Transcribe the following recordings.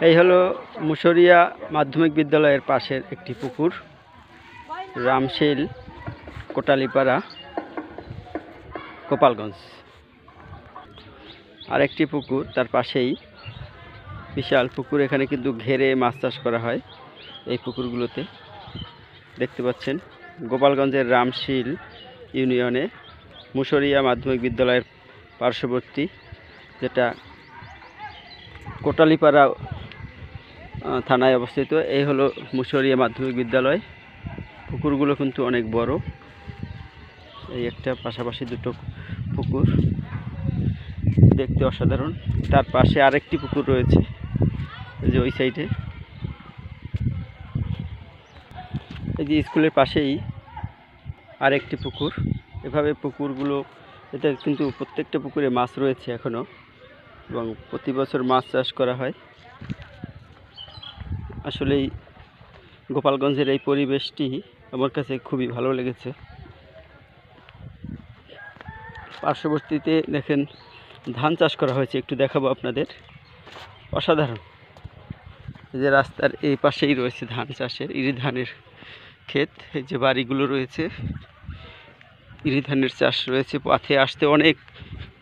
এই হলো মুশরিয়া মাধ্যমিক বিদ্যালয়ের পাশের একটি পুকুর, রামশীল, কোটালীপাড়া, গোপালগঞ্জ। আরেকটি পুকুর তার পাশেই, বিশাল পুকুর। এখানে কিন্তু ঘেরে মাছ চাষ করা হয়। এই পুকুরগুলোতে দেখতে পাচ্ছেন গোপালগঞ্জের রামশীল ইউনিয়নে মুশরিয়া মাধ্যমিক বিদ্যালয়ের পার্শ্ববর্তী, যেটা কোটালীপাড়া থানায় অবস্থিত। এই হলো মুশরিয়া মাধ্যমিক বিদ্যালয়। পুকুরগুলো কিন্তু অনেক বড়। এই একটা, পাশাপাশি দুটো পুকুর, দেখতে অসাধারণ। তার পাশে আরেকটি পুকুর রয়েছে, যে ওই সাইডে। এই যে স্কুলের পাশেই আরেকটি পুকুর। এভাবে পুকুরগুলো, এতে কিন্তু প্রত্যেকটা পুকুরে মাছ রয়েছে এখনও, এবং প্রতি বছর মাছ চাষ করা হয়। আসলেই গোপালগঞ্জের এই পরিবেশটি আমার কাছে খুবই ভালো লেগেছে। পার্শ্ববর্তীতে দেখেন ধান চাষ করা হয়েছে, একটু দেখাবো আপনাদের। অসাধারণ। এই যে রাস্তার এই পাশেই রয়েছে ধান চাষের, ইরি ধানের ক্ষেত। এই যে বাড়িগুলো রয়েছে, ইরি ধানের চাষ রয়েছে। পথে আসতে অনেক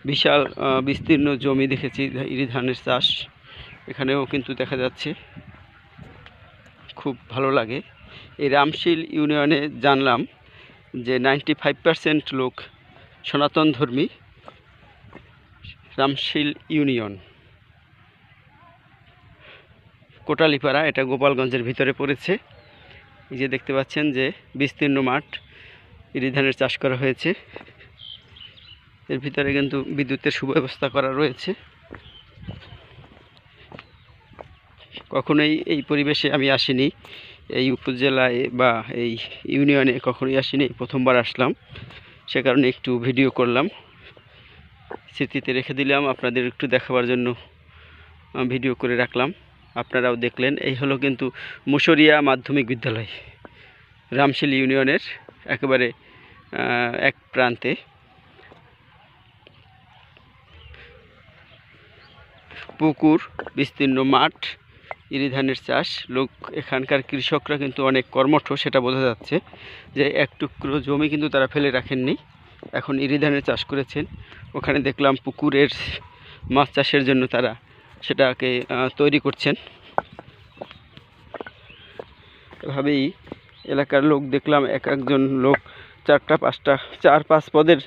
বিশাল বিস্তীর্ণ জমি দেখেছি ইরি ধানের চাষ, এখানেও কিন্তু দেখা যাচ্ছে। খুব ভালো লাগে। এই রামশীল ইউনিয়নে জানলাম যে 95% লোক সনাতন ধর্মী। রামশীল ইউনিয়ন, কোটালীপাড়া, এটা গোপালগঞ্জের ভিতরে পড়েছে। এই যে দেখতে পাচ্ছেন যে বিস্তীর্ণ মাঠ, ইরি ধানের চাষ করা হয়েছে। এর ভিতরে কিন্তু বিদ্যুতের সুব্যবস্থা করা রয়েছে। কখনোই এই পরিবেশে আমি আসিনি, এই উপজেলায় বা এই ইউনিয়নে কখনোই আসিনি, প্রথমবার আসলাম। সে কারণে একটু ভিডিও করলাম, স্মৃতিতে রেখে দিলাম, আপনাদের একটু দেখাবার জন্য ভিডিও করে রাখলাম। আপনারাও দেখলেন। এই হলো কিন্তু মুশরিয়া মাধ্যমিক বিদ্যালয়, রামশীল ইউনিয়নের একেবারে এক প্রান্তে। পুকুর, বিস্তীর্ণ মাঠ, ইরি ধানের চাষ। লোক, এখানকার কৃষকরা কিন্তু অনেক কর্মঠ, সেটা বোঝা যাচ্ছে। যে এক টুকরো জমি কিন্তু তারা ফেলে রাখেননি, এখন ইরি ধানের চাষ করেছেন। ওখানে দেখলাম পুকুরের মাছ চাষের জন্য তারা সেটাকে তৈরি করছেন। এভাবেই এলাকার লোক দেখলাম, এক একজন লোক 4-5 পদের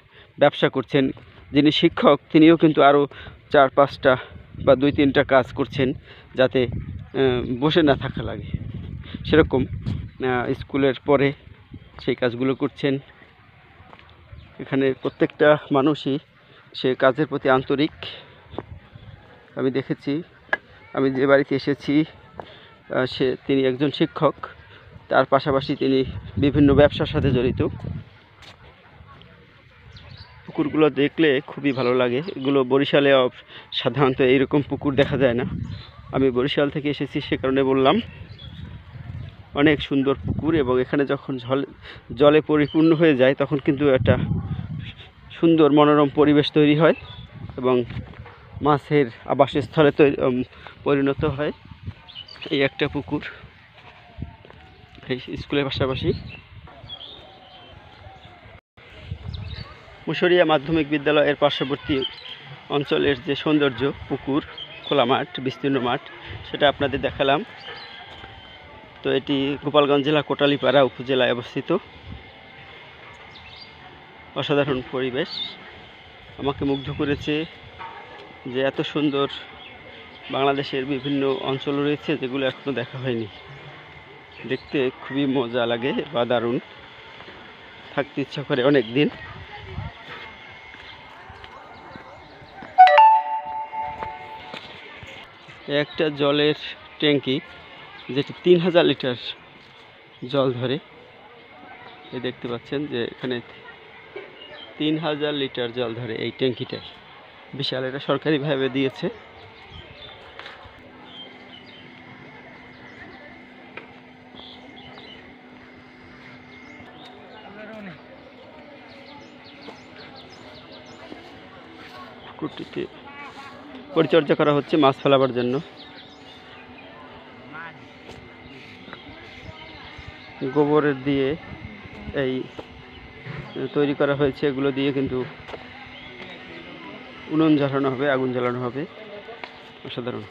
ব্যবসা করছেন। যিনি শিক্ষক, তিনিও কিন্তু আরও 4-5টা বা 2-3টা কাজ করছেন, যাতে বসে না থাকা লাগে। সেরকম স্কুলের পরে সেই কাজগুলো করছেন। এখানে প্রত্যেকটা মানুষই সে কাজের প্রতি আন্তরিক। আমি দেখেছি, আমি যে বাড়িতে এসেছি তিনি একজন শিক্ষক, তার পাশাপাশি তিনি বিভিন্ন ব্যবসার সাথে জড়িত। পুকুরগুলো দেখলে খুবই ভালো লাগে। এগুলো বরিশালে সাধারণত এইরকম পুকুর দেখা যায় না। আমি বরিশাল থেকে এসেছি, সে কারণে বললাম। অনেক সুন্দর পুকুর, এবং এখানে যখন জলে পরিপূর্ণ হয়ে যায় তখন কিন্তু একটা সুন্দর মনোরম পরিবেশ তৈরি হয়, এবং মাছের আবাসস্থলে পরিণত হয়। এই একটা পুকুর এই স্কুলের পাশাপাশি। মুশরিয়া মাধ্যমিক বিদ্যালয়ের পার্শ্ববর্তী অঞ্চলের যে সৌন্দর্য, পুকুর, খোলা মাঠ, বিস্তীর্ণ মাঠ, সেটা আপনাদের দেখালাম। তো এটি গোপালগঞ্জ জেলা কোটালীপাড়া উপজেলায় অবস্থিত। অসাধারণ পরিবেশ, আমাকে মুগ্ধ করেছে যে এত সুন্দর বাংলাদেশের বিভিন্ন অঞ্চল রয়েছে যেগুলো এখনও দেখা হয়নি। দেখতে খুবই মজা লাগে বা দারুণ, থাকতে ইচ্ছা করে অনেক দিন। একটা জলের ট্যাঙ্কি, যেটি 3000 লিটার জল ধরে। এই দেখতে পাচ্ছেন যে এখানে 3000 লিটার জল ধরে এই ট্যাঙ্কিটায়। বিশাল, এটা সরকারিভাবে দিয়েছে। পুকুরটিতে পরিচর্যা করা হচ্ছে মাছ ফেলাবার জন্য। গোবরের দিয়ে এই তৈরি করা হয়েছে। এগুলো দিয়ে কিন্তু উনুন জ্বালানো হবে, আগুন জ্বালানো হবে। অসাধারণ।